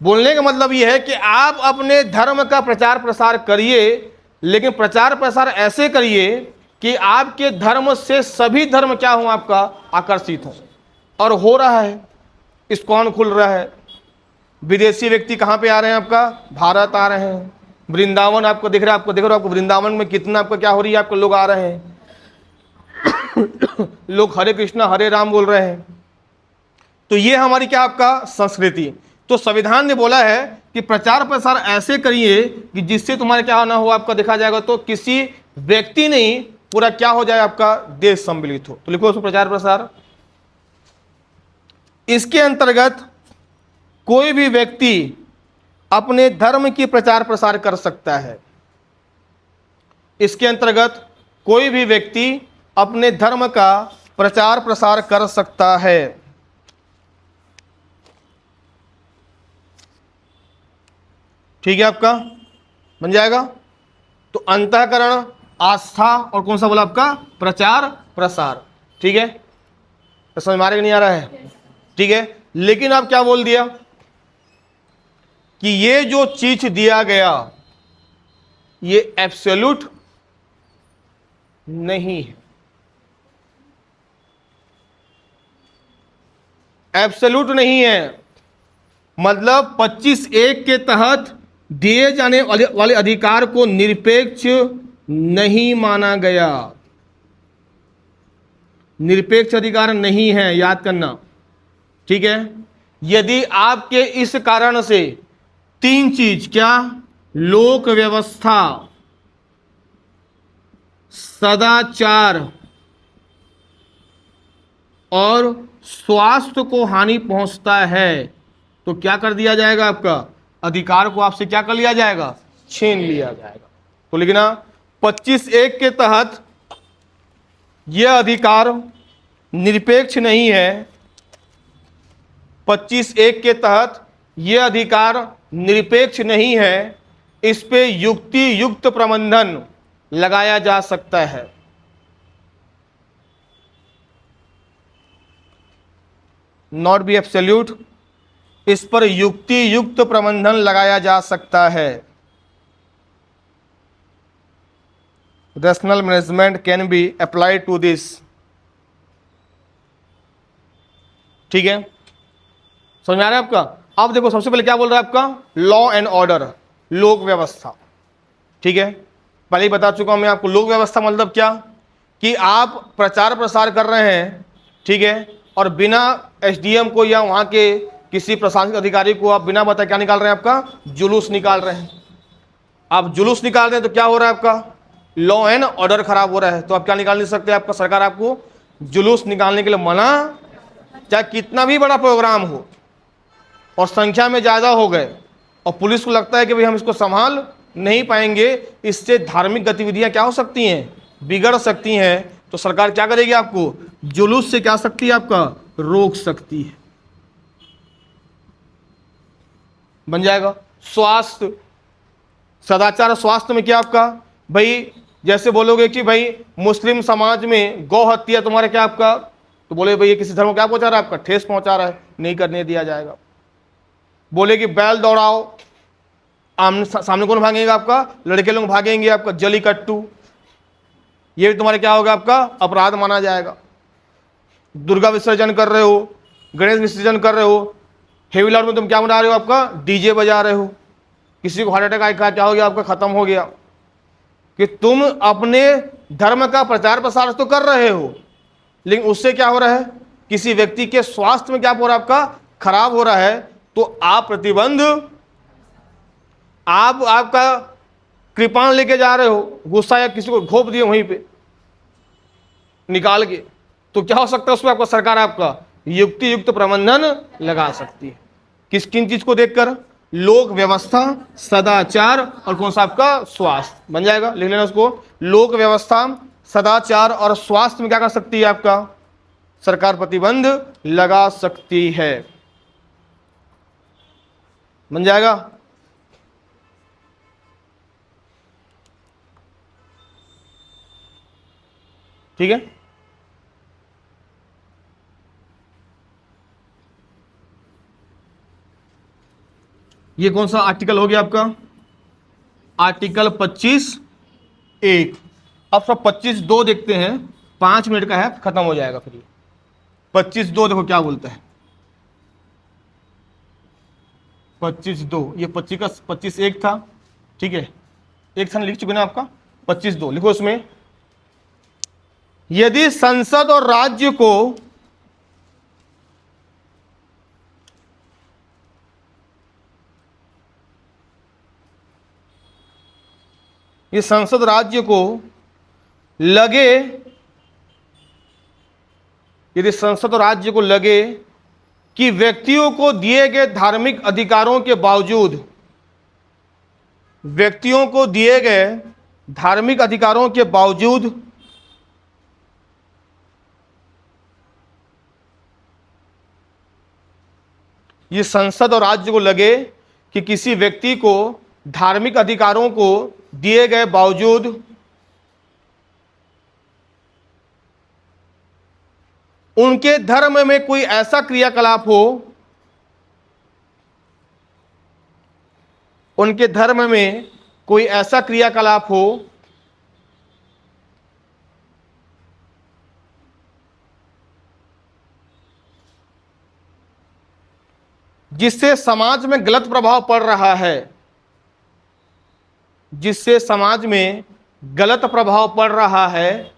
बोलने का मतलब यह है कि आप अपने धर्म का प्रचार प्रसार करिए, लेकिन प्रचार प्रसार ऐसे करिए कि आपके धर्म से सभी धर्म क्या हो, आपका आकर्षित हो। और हो रहा है, इस्कॉन खुल रहा है, विदेशी व्यक्ति कहाँ पे आ रहे हैं, आपका भारत आ रहे हैं। वृंदावन आपको दिख रहा है, आपको वृंदावन में कितना आपका क्या हो रही है, आपको लोग आ रहे हैं लोग हरे कृष्णा हरे राम बोल रहे हैं। तो ये हमारी क्या आपका संस्कृति। तो संविधान ने बोला है कि प्रचार प्रसार ऐसे करिए कि जिससे तुम्हारे क्या ना हो, आपका देखा जाएगा तो किसी व्यक्ति नहीं पूरा क्या हो जाए, आपका देश सम्मिलित हो। तो लिखो उसको प्रचार प्रसार। इसके अंतर्गत कोई भी व्यक्ति अपने धर्म की प्रचार प्रसार कर सकता है। इसके अंतर्गत कोई भी व्यक्ति अपने धर्म का प्रचार प्रसार कर सकता है। ठीक है, आपका बन जाएगा। तो अंतःकरण, आस्था और कौन सा बोला आपका प्रचार प्रसार। ठीक है, तो समझ मारे नहीं आ रहा है। ठीक है, लेकिन आप क्या बोल दिया कि ये जो चीज दिया गया ये एब्सोल्यूट नहीं है, एब्सोल्यूट नहीं है। मतलब 25(1) के तहत दिए जाने वाले अधिकार को निरपेक्ष नहीं माना गया, निरपेक्ष अधिकार नहीं है, याद करना। ठीक है। यदि आपके इस कारण से तीन चीज, क्या, लोक व्यवस्था, सदाचार और स्वास्थ्य को हानि पहुंचता है, तो क्या कर दिया जाएगा, आपका अधिकार को आपसे क्या कर लिया जाएगा, छीन लिया जाएगा। तो लिखना 25(1) के तहत यह अधिकार निरपेक्ष नहीं है। 25(1) के तहत यह अधिकार निरपेक्ष नहीं है, इस पे युक्ति युक्त प्रबंधन लगाया जा सकता है। नॉट बी एब्सोल्यूट, इस पर युक्ति युक्त प्रबंधन लगाया जा सकता है। Rational management can be applied to this. ठीक है, समझ में आ रहा है आपका। अब देखो सबसे पहले क्या बोल रहा है आपका, लॉ एंड ऑर्डर, लोक व्यवस्था। ठीक है, पहले ही बता चुका हूं मैं आपको, लोक व्यवस्था मतलब क्या, कि आप प्रचार प्रसार कर रहे हैं, ठीक है, और बिना एसडीएम को या वहां के किसी प्रशासनिक अधिकारी को आप बिना बताए क्या निकाल रहे हैं, आपका जुलूस निकाल रहे हैं। आप जुलूस निकाल रहे हैं तो क्या हो रहा है, आपका लॉ एंड ऑर्डर खराब हो रहा है। तो आप क्या निकाल नहीं सकते, आपका सरकार आपको जुलूस निकालने के लिए मना, चाहे कितना भी बड़ा प्रोग्राम हो और संख्या में ज़्यादा हो गए और पुलिस को लगता है कि भाई हम इसको संभाल नहीं पाएंगे, इससे धार्मिक गतिविधियां क्या हो सकती हैं, बिगड़ सकती हैं, तो सरकार क्या करेगी, आपको जुलूस से क्या सकती है, आपका रोक सकती है। बन जाएगा। स्वास्थ्य, सदाचार और स्वास्थ्य में क्या आपका, भाई जैसे बोलोगे कि भाई मुस्लिम समाज में गौ हत्या तुम्हारे क्या आपका, तो बोले भाई ये किसी धर्म को क्या पहुंचा रहा है, आपका ठेस पहुंचा रहा है, नहीं करने दिया जाएगा। बोले कि बैल दौड़ाओ, सामने कौन भागेगा, आपका लड़के लोग भागेंगे, आपका जली कट्टू, ये तुम्हारे क्या होगा, आपका अपराध माना जाएगा। दुर्गा विसर्जन कर रहे हो, गणेश विसर्जन कर रहे हो, हेवी लॉर्ड में तुम क्या बना रहे हो, आपका डीजे बजा रहे हो, किसी को हार्ट अटैक आया, क्या हो गया, आपका खत्म हो गया। कि तुम अपने धर्म का प्रचार प्रसार तो कर रहे हो, लेकिन उससे क्या हो रहा है, किसी व्यक्ति के स्वास्थ्य में क्या हो रहा है, आपका खराब हो रहा है, तो आप प्रतिबंध, आप आपका कृपाण लेके जा रहे हो, गुस्सा या किसी को घोप दिए वहीं पे निकाल के, तो क्या हो सकता है उसमें, आपका सरकार आपका युक्ति युक्त प्रबंधन लगा सकती है। किस किन चीज को देखकर, लोक व्यवस्था, सदाचार और कौन सा आपका स्वास्थ्य। बन जाएगा, लिख लेना उसको, लोक व्यवस्था, सदाचार और स्वास्थ्य में क्या कर सकती है, आपका सरकार प्रतिबंध लगा सकती है। बन जाएगा। ठीक है, ये कौन सा आर्टिकल हो गया आपका, आर्टिकल 25(1). अब सब 25(2) देखते हैं, 5 मिनट का है, खत्म हो जाएगा फिर। 25(2) देखो क्या बोलता है, 25(2), ये 25 का 25(1) था, ठीक है, एक था लिख चुके ना आपका, 25(2) लिखो उसमें, यदि संसद और राज्य को ये संसद राज्य को लगे, यदि संसद और राज्य को लगे कि व्यक्तियों को दिए गए धार्मिक अधिकारों के बावजूद, व्यक्तियों को दिए गए धार्मिक अधिकारों के बावजूद ये संसद और राज्य को लगे कि किसी व्यक्ति को धार्मिक अधिकारों को दिए गए बावजूद उनके धर्म में कोई ऐसा क्रियाकलाप हो, उनके धर्म में कोई ऐसा क्रियाकलाप हो जिससे समाज में गलत प्रभाव पड़ रहा है, जिससे समाज में गलत प्रभाव पड़ रहा है,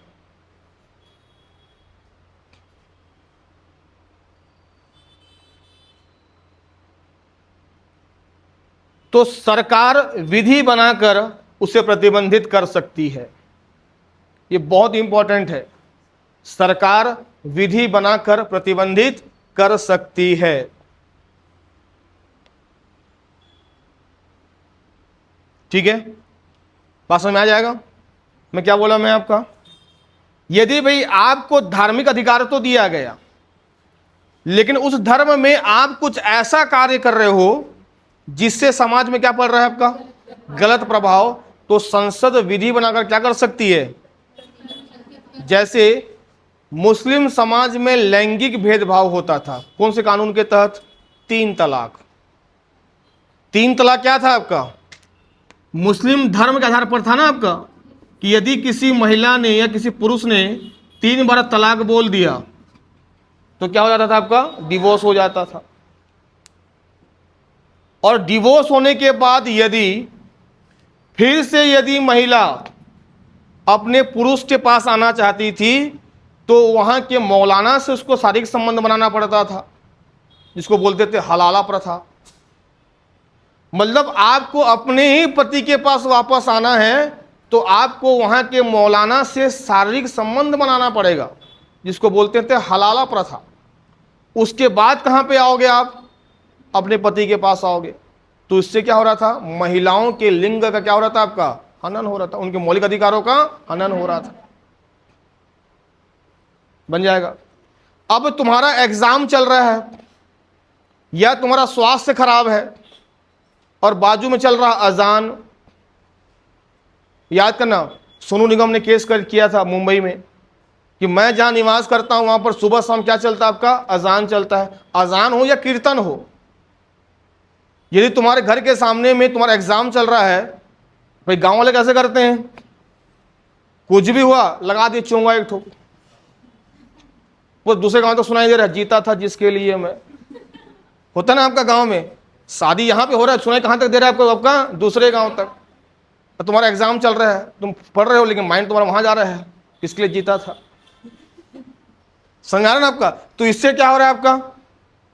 तो सरकार विधि बनाकर उसे प्रतिबंधित कर सकती है। ये बहुत इंपॉर्टेंट है। सरकार विधि बनाकर प्रतिबंधित कर सकती है। ठीक है, बात समझ में आ जाएगा मैं क्या बोला मैं आपका। यदि भाई आपको धार्मिक अधिकार तो दिया गया, लेकिन उस धर्म में आप कुछ ऐसा कार्य कर रहे हो जिससे समाज में क्या पड़ रहा है आपका गलत प्रभाव, तो संसद विधि बनाकर क्या कर सकती है। जैसे मुस्लिम समाज में लैंगिक भेदभाव होता था, कौन से कानून के तहत, 3 तलाक। 3 तलाक क्या था आपका, मुस्लिम धर्म के आधार पर था ना आपका, कि यदि किसी महिला ने या किसी पुरुष ने 3 बार तलाक बोल दिया तो क्या हो जाता था आपका, डिवोर्स हो जाता था। और डिवोर्स होने के बाद यदि फिर से यदि महिला अपने पुरुष के पास आना चाहती थी तो वहां के मौलाना से उसको शारीरिक संबंध बनाना पड़ता था, जिसको बोलते थे हलाला प्रथा। मतलब आपको अपने ही पति के पास वापस आना है तो आपको वहां के मौलाना से शारीरिक संबंध बनाना पड़ेगा, जिसको बोलते थे हलाला प्रथा। उसके बाद कहां पे आओगे आप, अपने पति के पास आओगे। तो इससे क्या हो रहा था, महिलाओं के लिंग का क्या हो रहा था आपका, हनन हो रहा था, उनके मौलिक अधिकारों का हनन हो रहा था। बन जाएगा। अब तुम्हारा एग्जाम चल रहा है या तुम्हारा स्वास्थ्य खराब है और बाजू में चल रहा अजान। याद करना, सोनू निगम ने केस किया था मुंबई में कि मैं जहां निवास करता हूं वहां पर सुबह शाम क्या चलता है आपका, अजान चलता है। अजान हो या कीर्तन हो, यदि तुम्हारे घर के सामने में तुम्हारा एग्जाम चल रहा है, भाई गांव वाले कैसे करते हैं, कुछ भी हुआ लगा दिए चोंगा एक ठोक, वो दूसरे गांव तो सुनाई दे रहा है, जीता था जिसके लिए मैं। होता ना आपका गांव में, शादी यहां पे हो रहा है, सुनाई कहां तक दे रहा है आपको, आपका दूसरे गांव तक। और तुम्हारा एग्जाम चल रहा है, तुम पढ़ रहे हो लेकिन माइंड तुम्हारा वहां जा रहा है, किसके लिए जीता था। समझ आ रहा है ना आपका। तो इससे क्या हो रहा है आपका,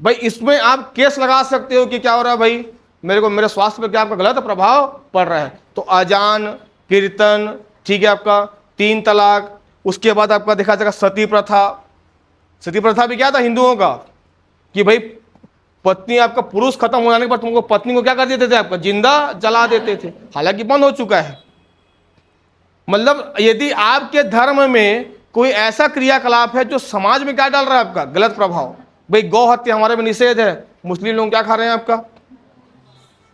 भाई इसमें आप केस लगा सकते हो कि क्या हो रहा है भाई, मेरे को मेरे स्वास्थ्य पर क्या आपका गलत प्रभाव पड़ रहा है। तो अजान, कीर्तन, ठीक है आपका 3 तलाक। उसके बाद आपका देखा जाएगा सती प्रथा। सती प्रथा भी क्या था हिंदुओं का, कि भाई पत्नी आपका पुरुष खत्म हो जाने के बाद तुमको पत्नी को क्या कर देते थे आपका, जिंदा जला देते थे, हालांकि बंद हो चुका है। मतलब यदि आपके धर्म में कोई ऐसा क्रियाकलाप है जो समाज में क्या डाल रहा है आपका गलत प्रभाव, भाई गौ हत्या हमारे में निषेध है, मुस्लिम लोग क्या खा रहे हैं आपका,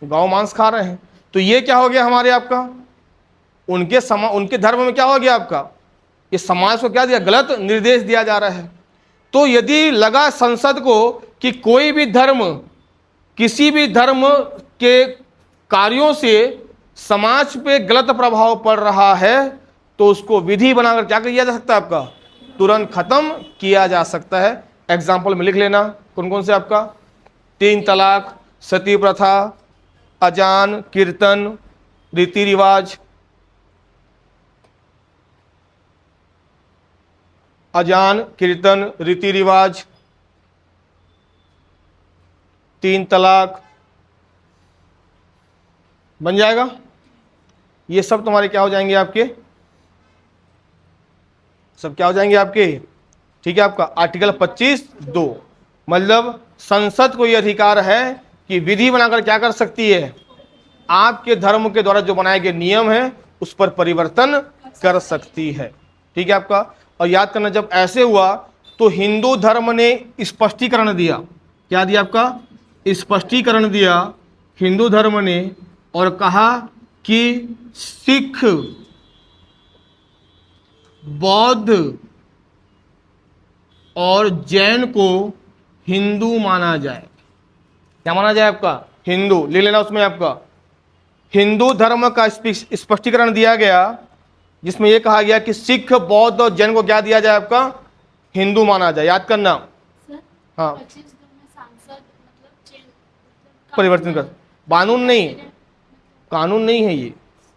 गौ मांस खा रहे हैं, तो ये क्या हो गया हमारे आपका, उनके धर्म में क्या हो गया आपका, ये समाज को क्या दिया, गलत निर्देश दिया जा रहा है। तो यदि लगा संसद को कि कोई भी धर्म किसी भी धर्म के कार्यों से समाज पे गलत प्रभाव पड़ रहा है तो उसको विधि बनाकर क्या किया जा सकता है आपका, तुरंत खत्म किया जा सकता है। एग्जाम्पल में लिख लेना कौन कौन से आपका, 3 तलाक, सती प्रथा, अजान, कीर्तन, रीति रिवाज, अजान, कीर्तन, रीति रिवाज, 3 तलाक। बन जाएगा। ये सब तुम्हारे क्या हो जाएंगे आपके, सब क्या हो जाएंगे आपके, ठीक है आपका आर्टिकल 25(2), मतलब संसद को यह अधिकार है कि विधि बनाकर क्या कर सकती है, आपके धर्म के द्वारा जो बनाए गए नियम है उस पर परिवर्तन कर सकती है। ठीक है आपका। और याद करना, जब ऐसे हुआ तो हिंदू धर्म ने स्पष्टीकरण दिया, क्या दिया आपका, स्पष्टीकरण दिया हिंदू धर्म ने, और कहा कि सिख, बौद्ध और जैन को हिंदू माना जाए। क्या माना जाए आपका, हिंदू, ले लेना उसमें आपका हिंदू धर्म का स्पष्टीकरण दिया गया, जिसमें यह कहा गया कि सिख, बौद्ध और जैन को क्या दिया जाए आपका, हिंदू माना जाए। याद करना। हाँ, परिवर्तन कर, कानून नहीं, कानून नहीं है ये।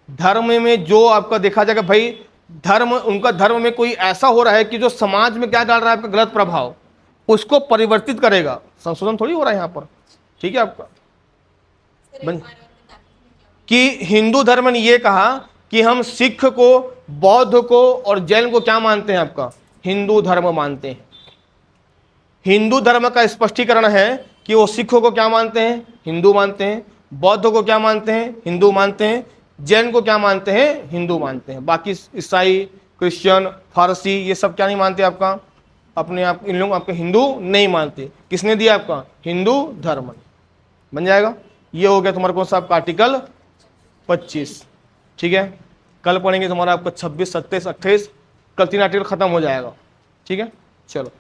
धर्म में जो आपका देखा जाएगा भाई, धर्म, उनका धर्म में कोई ऐसा हो रहा है कि जो समाज में क्या डाल रहा है आपका गलत प्रभाव, उसको परिवर्तित करेगा। संशोधन थोड़ी हो रहा है यहाँ पर। ठीक है आपका। कि हिंदू धर्म ने यह कहा कि हम सिख को, बौद्ध को और जैन को क्या मानते हैं, आपका हिंदू धर्म मानते हैं। हिंदू धर्म का स्पष्टीकरण है कि वो सिखों को क्या मानते हैं, हिंदू मानते हैं, बौद्ध को क्या मानते हैं, हिंदू मानते हैं, जैन को क्या मानते हैं, हिंदू मानते हैं। बाकी ईसाई, क्रिश्चियन, फारसी ये सब क्या नहीं मानते, आपका अपने आप इन लोग आपके हिंदू नहीं मानते। किसने दिया, आपका हिंदू धर्म। बन जाएगा। ये हो गया तुम्हारे कौन सा आपका आर्टिकल 25। ठीक है, कल पढ़ेंगे तुम्हारा आपका 26, 27, 28, कल 3 आर्टिकल खत्म हो जाएगा। ठीक है, चलो।